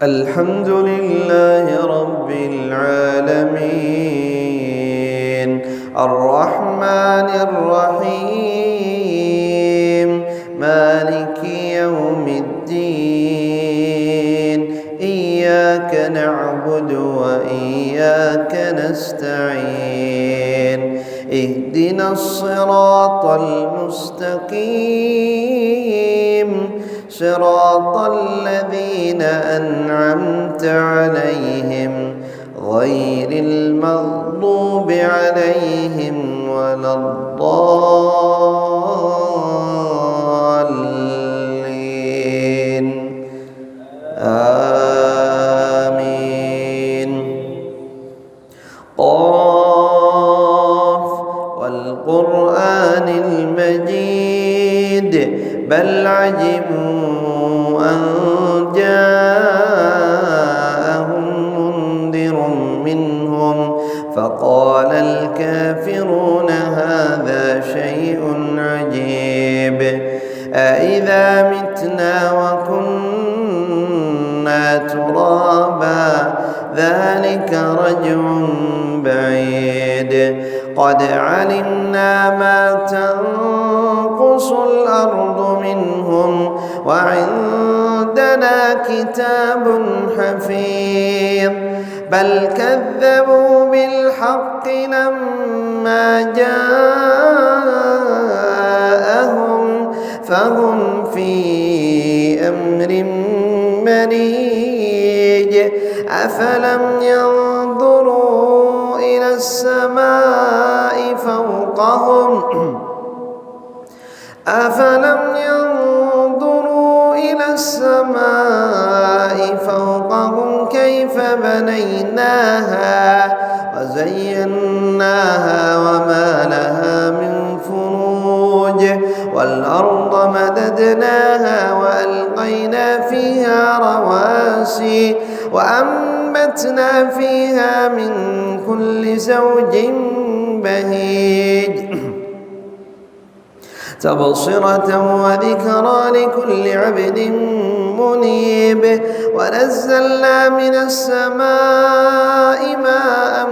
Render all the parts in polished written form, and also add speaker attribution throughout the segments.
Speaker 1: الحمد لله رب العالمين الرحمن الرحيم مالك يوم الدين إياك نعبد وإياك نستعين اهدنا الصراط المستقيم صراط الذين أنعمت عليهم غير المغضوب عليهم ولا الضالين آمين. قاف والقرآن المجيد بل عجبوا أن جاءهم منذر منهم فقال الكافرون هذا شيء عجيب أإذا متنا وكنا ترابا ذلك رجع بعيد قد علمنا ما تنقص الأرض منهم وعندنا كتاب حفيظ بل كذبوا بالحق لما جاءهم فهم في أمر مريج أفلم ينظروا إلى السماء فوقهم كيف بنيناها وزيناها وما لها من فروج والأرض مددناها وألقينا فيها رواسي وأنبتنا فيها من كل زوج بهيج تبصرة وذكرى لكل عبد منيب ونزلنا من السماء ماء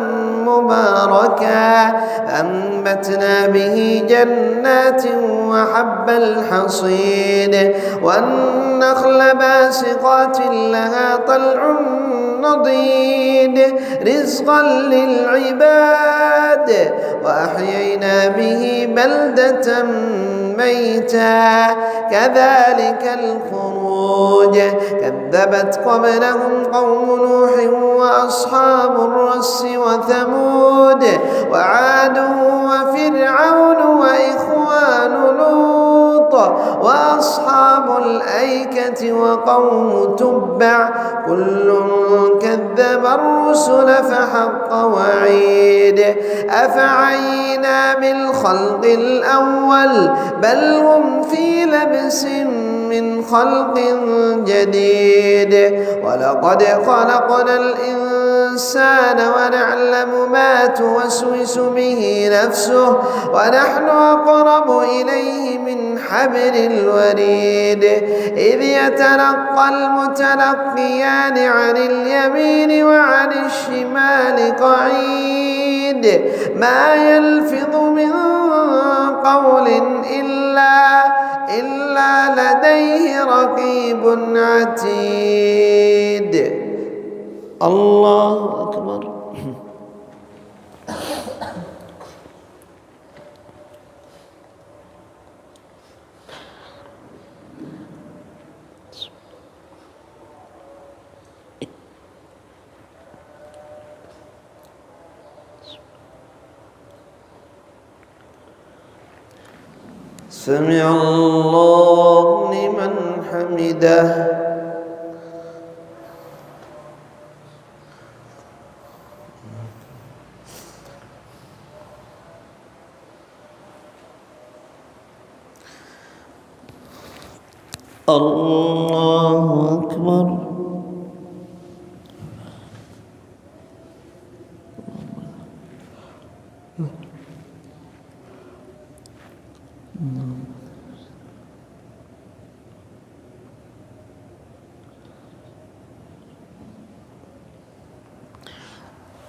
Speaker 1: مباركا فأنبتنا به جنات وحب الحصيد والنخل باسقات لها طلع نضيد رزقا للعباد وأحيينا به بلدة ميتا كذلك الخروج كذبت قبلهم قوم نوح وأصحاب الرس وثمود وعاد وفرعون وإخوان لوط وأصحاب الأيكة وقوم تبع كل كذب الرسل فحق وعيد أفعينا بالخلق الأول بل هم في لبس من خلق جديد ولقد خلقنا الإنسان ونعلم ما توسوس به نفسه ونحن أقرب إليه من حبل الوريد إذ يتلقى المتلقيان عن اليمين وعن الشمال قعيد ما يلفظ من قول إلا لديه رقيب عتيد. الله أكبر. سمع الله لمن حمده. الله أكبر.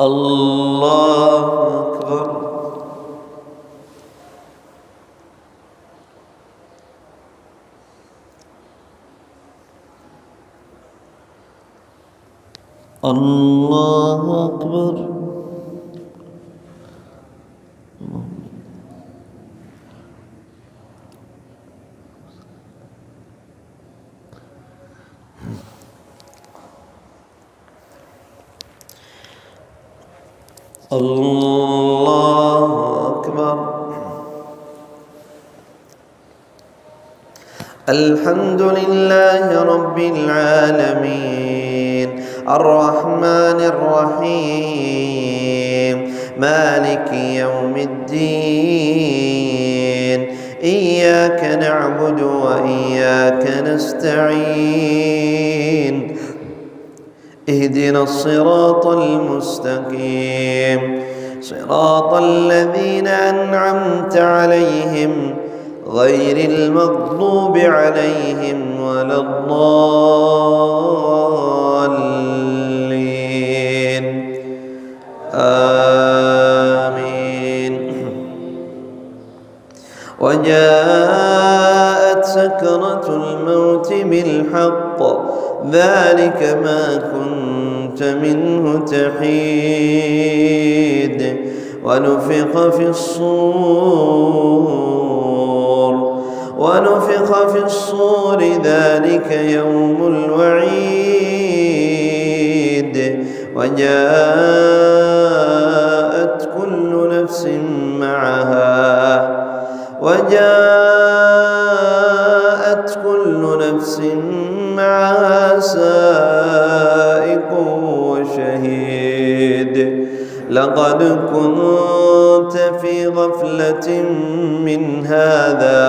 Speaker 1: الله أكبر. الله أكبر. الله أكبر. الحمد لله رب العالمين الرحمن الرحيم مالك يوم الدين إياك نعبد وإياك نستعين اهدنا الصراط المستقيم صراط الذين أنعمت عليهم غير المغضوب عليهم ولا الضالين آمين. وجاءت سكرة الموت بالحق ذلك ما كنت منه تحيد ونفخ في الصور ذلك يوم الوعيد وجاءت كل نفس معها سائق وشهيد لقد كنت في غفلة من هذا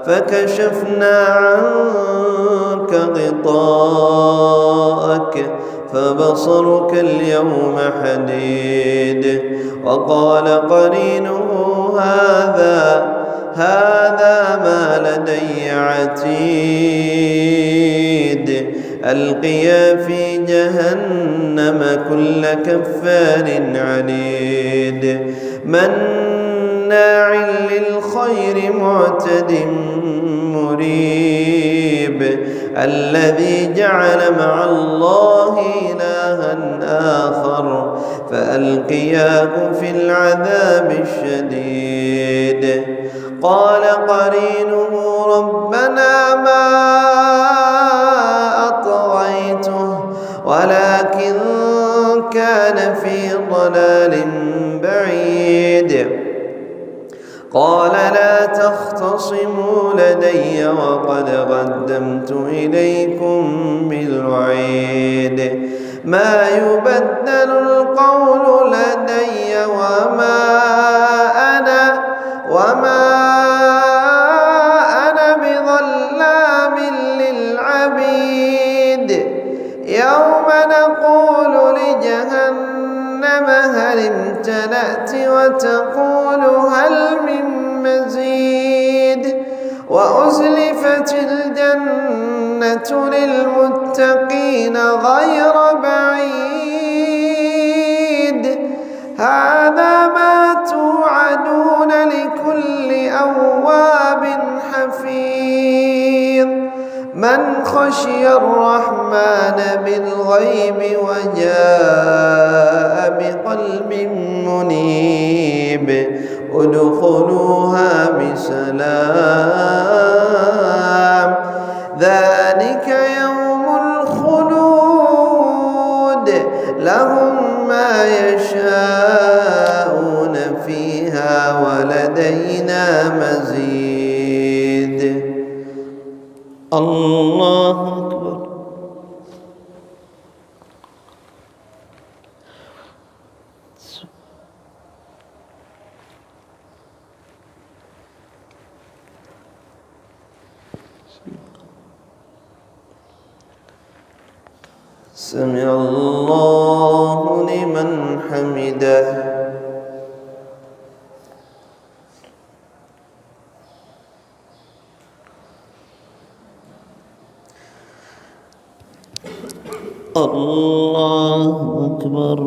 Speaker 1: فكشفنا عنك غطاءك فبصرك اليوم حديد. وقال قرينه هذا ما لدي عتيد. ألقيا في جهنم كل كفار عنيد مناع للخير معتد مريب الذي جعل مع الله إلها آخر فألقياه في العذاب الشديد. قال قرينه ربنا ما أطغيته ولكن كان في ضلال بعيد. قال لا تختصموا لدي وقد قدمت إليكم بالوعيد ما يبدل القول لدي وما أنا بظلام للعبيد. يوم نقول لجهنم هل امتلأت وتقول هل من مزيد وأزلفت الجنة للمتقين غير بعيد. هذا ما توعدون لكل أواب حفيظ من خشي الرحمن بالغيب وجاء بقلب منيب. ادخلوها بسلام ذلك يوم الخلود لهم ما يشاءون فيها ولدينا مزيد. الله أكبر. سمع الله لمن حمده. الله أكبر.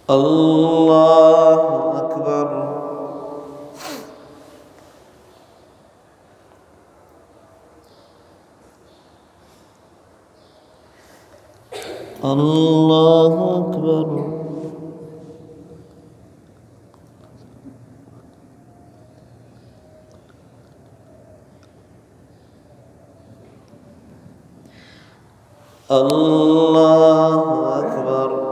Speaker 1: الله أكبر. الله أكبر. الله أكبر.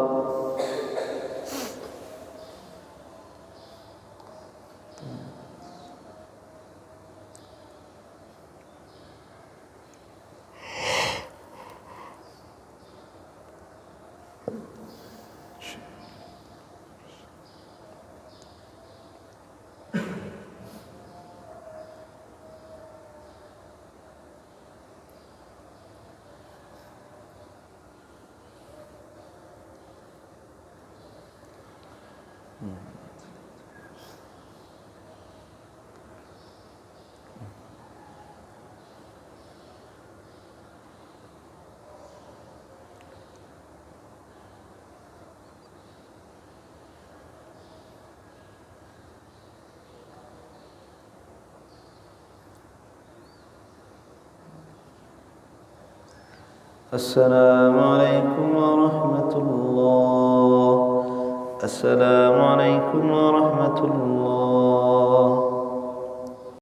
Speaker 1: السلام عليكم ورحمة الله. السلام عليكم ورحمة الله.